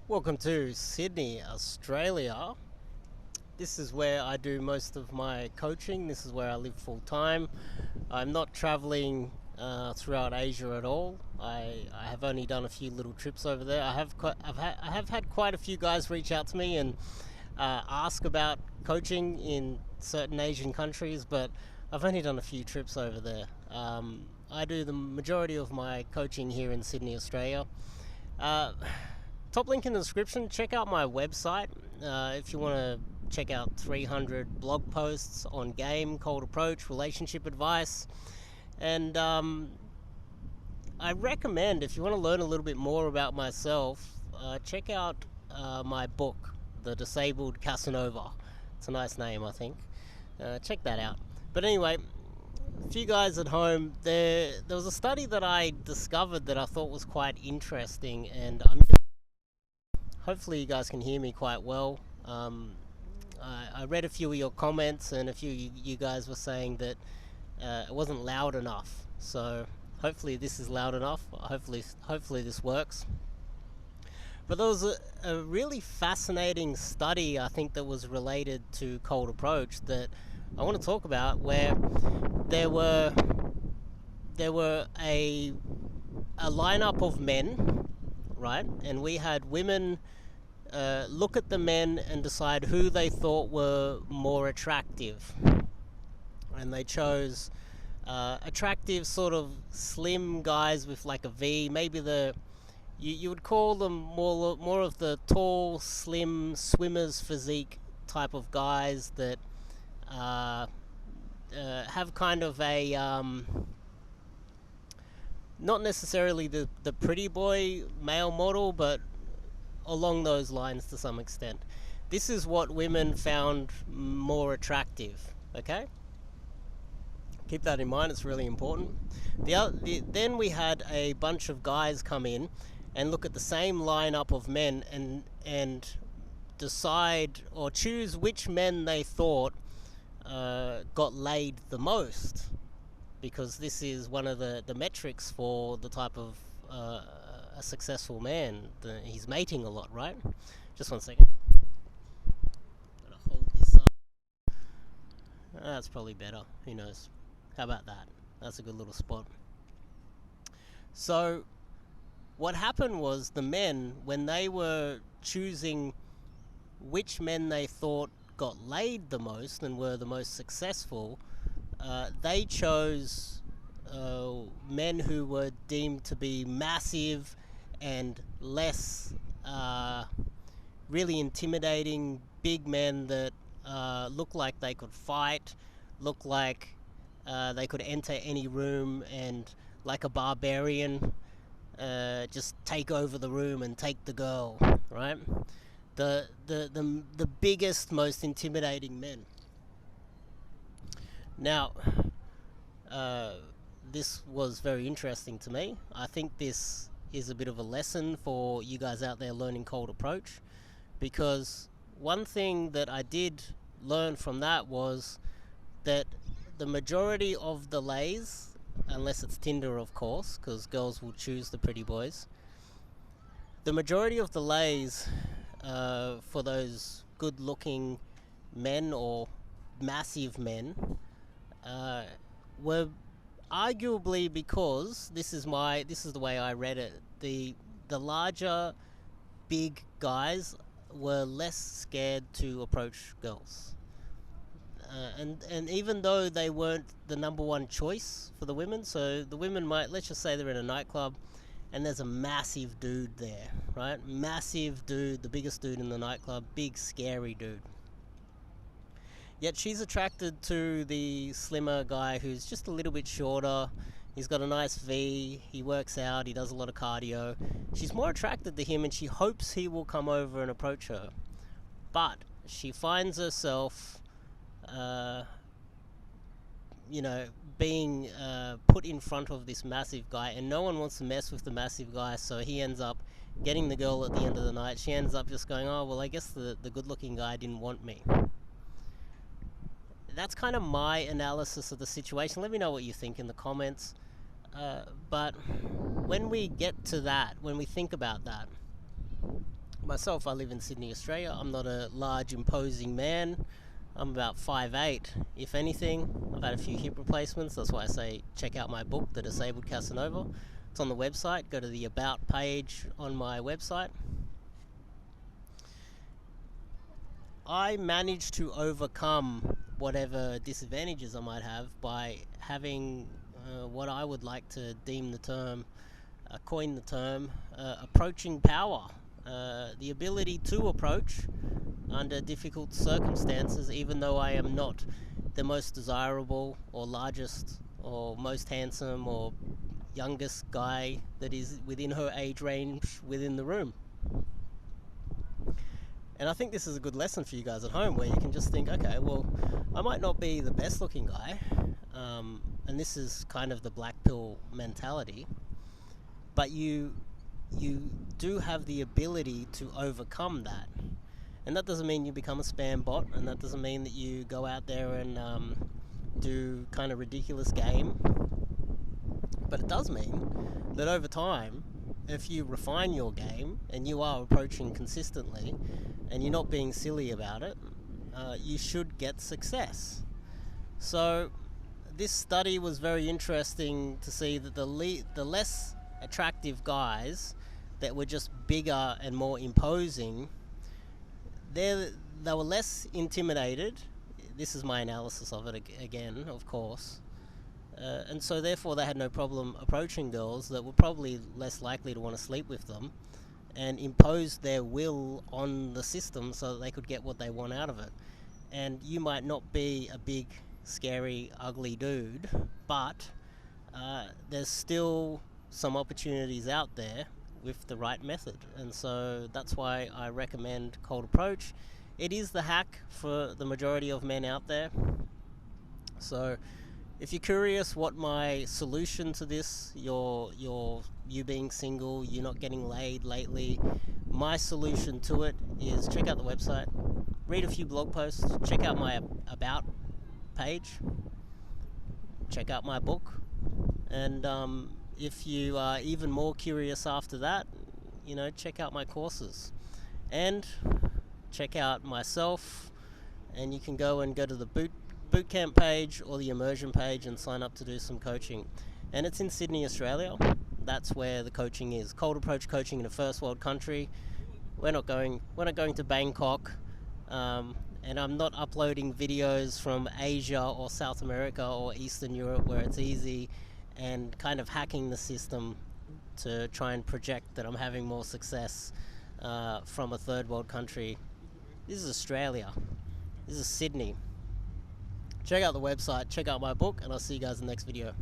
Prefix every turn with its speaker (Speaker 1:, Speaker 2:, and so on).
Speaker 1: Welcome to Sydney, Australia. This is where I do most of my coaching. This is where I live full time. I'm not traveling throughout Asia at all. I have only done a few little trips over there. I have had quite a few guys reach out to me and ask about coaching in certain Asian countries, but I've only done a few trips over there. I do the majority of my coaching here in Sydney, Australia. Uh, Top link in the description. Check out my website if you want to check out 300 blog posts on game, cold approach, relationship advice. And I recommend, if you want to learn a little bit more about myself, check out my book, The Disabled Casanova. It's a nice name, I think. Check that out. But anyway, a few guys at home, there was a study that I discovered that I thought was quite interesting, and hopefully you guys can hear me quite well. I read a few of your comments, and a few of you guys were saying that it wasn't loud enough. So hopefully this is loud enough. Hopefully this works. But there was a really fascinating study, I think, that was related to cold approach that I want to talk about, where there were a lineup of men, right? And we had women look at the men and decide who they thought were more attractive. And they chose attractive, sort of slim guys with like a V. Maybe you would call them more of the tall, slim swimmer's physique type of guys that have kind of a not necessarily the pretty boy male model, but along those lines to some extent. This is what women found more attractive, okay? Keep that in mind, it's really important. Then we had a bunch of guys come in and look at the same lineup of men and decide or choose which men they thought got laid the most, because this is one of the metrics for the type of a successful man. He's mating a lot, right? Just 1 second. Gotta hold this up. That's probably better. Who knows? How about that? That's a good little spot. So what happened was, the men, when they were choosing which men they thought got laid the most and were the most successful, they chose men who were deemed to be massive and less really intimidating, big men that look like they could fight, look like they could enter any room and, like a barbarian, just take over the room and take the girl, right? The biggest, most intimidating men. Now, this was very interesting to me. I think this is a bit of a lesson for you guys out there learning cold approach, because one thing that I did learn from that was that the majority of the lays, unless it's Tinder of course, because girls will choose the pretty boys, the majority of the lays for those good looking men or massive men were arguably, because this is the way I read it, the larger big guys were less scared to approach girls, and even though they weren't the number one choice for the women, so the women might, let's just say they're in a nightclub and there's a massive dude there, right? Massive dude, the biggest dude in the nightclub, big scary dude. Yet she's attracted to the slimmer guy who's just a little bit shorter. He's got a nice V, he works out, he does a lot of cardio. She's more attracted to him and she hopes he will come over and approach her. But she finds herself, being put in front of this massive guy, and no one wants to mess with the massive guy, so he ends up getting the girl at the end of the night. She ends up just going, oh, well, I guess the good-looking guy didn't want me. That's kind of my analysis of the situation. Let me know what you think in the comments. But when we get to that, when we think about that, Myself, I live in Sydney, Australia. I'm not a large, imposing man. I'm about 5'8", if anything. I've had a few hip replacements. That's why I say check out my book, The Disabled Casanova. It's on the website. Go to the About page on my website. I managed to overcome whatever disadvantages I might have by having what I would like to deem the term, coin the term, approaching power. The ability to approach under difficult circumstances, even though I am not the most desirable or largest or most handsome or youngest guy that is within her age range within the room. And I think this is a good lesson for you guys at home, where you can just think, okay, well, I might not be the best looking guy, and this is kind of the black pill mentality, but you do have the ability to overcome that. And that doesn't mean you become a spam bot, and that doesn't mean that you go out there and do kind of ridiculous game. But it does mean that over time, if you refine your game and you are approaching consistently and you're not being silly about it, you should get success. So this study was very interesting to see that the less attractive guys that were just bigger and more imposing, they were less intimidated. This is my analysis of it again, of course. And so therefore they had no problem approaching girls that were probably less likely to want to sleep with them, and imposed their will on the system so that they could get what they want out of it. And you might not be a big, scary, ugly dude, but there's still some opportunities out there with the right method. And so that's why I recommend cold approach. It is the hack for the majority of men out there. So if you're curious what my solution to this, you being single, you're not getting laid lately, my solution to it is check out the website, read a few blog posts, check out my About page, check out my book, and if you are even more curious after that, check out my courses and check out myself, and you can go to the bootcamp page or the immersion page and sign up to do some coaching. And it's in Sydney, Australia. That's where the coaching is. Cold approach coaching in a first world country. We're not going to Bangkok, and I'm not uploading videos from Asia or South America or Eastern Europe where it's easy, and kind of hacking the system to try and project that I'm having more success from a third world country. This is Australia. This is Sydney. Check out the website, check out my book, and I'll see you guys in the next video.